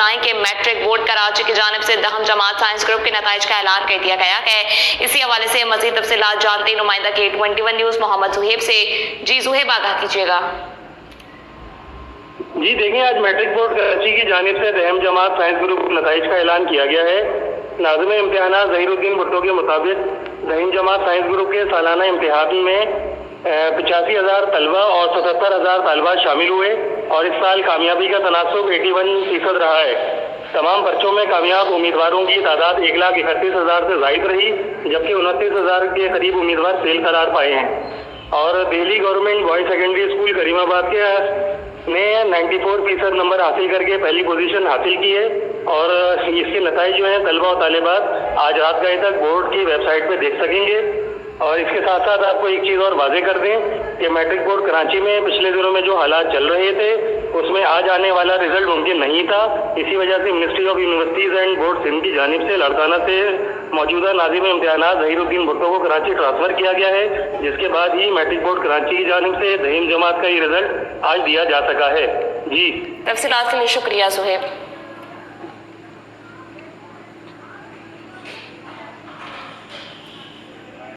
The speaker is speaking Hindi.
बताएं कि मैट्रिक बोर्ड कराची की जानिब से दहम जमात साइंस ग्रुप के नताइज का ऐलान कर दिया गया है। इसी हवाले से मजीद तफसीलात जानते हैं नुमाइंदा के 21 न्यूज मोहम्मद सुहेब से। जी सुहेब, आगाह कीजिएगा। जी देखिए, आज मैट्रिक बोर्ड कराची की जानिब से दहम जमात साइंस ग्रुप के नताइज का ऐलान किया गया है। नाज़िम इम्तिहानात ज़हीरुद्दीन भुट्टो के मुताबिक दहम जमात साइंस ग्रुप के सालाना इम्तिहान में 85,000 तलबा और 77,000 तलबा शामिल हुए और इस साल कामयाबी का तनासुब 81% रहा है। तमाम पर्चों में कामयाब उम्मीदवारों की तादाद 1,31,000 से जायद रही, जबकि 29,000 के करीब उम्मीदवार फेल करार पाए हैं। और Delhi government boys secondary school Karimabad के ने 94% नंबर हासिल करके पहली पोजीशन हासिल की है। और इसके नताइज जो हैं तलबा और तालिबात आज रात गए तक बोर्ड की वेबसाइट पे देख सकेंगे। और इसके साथ साथ आपको एक चीज़ और वाजे कर दें कि मैट्रिक बोर्ड कराची में पिछले दिनों में जो हालात चल रहे थे उसमें आज आने वाला रिजल्ट मुमकिन नहीं था। इसी वजह से ministry of universities and board Sindh की जानिब से लड़काना से मौजूदा नाज़िम इम्तिहानात ज़हीरुद्दीन भुट्टो को कराची ट्रांसफ़र किया गया है, जिसके बाद ही मैट्रिक बोर्ड कराची की जानिब से दहीम जमात का ये रिजल्ट आज दिया जा सका है। जी, तफसीलात के लिए शुक्रिया सुहेब।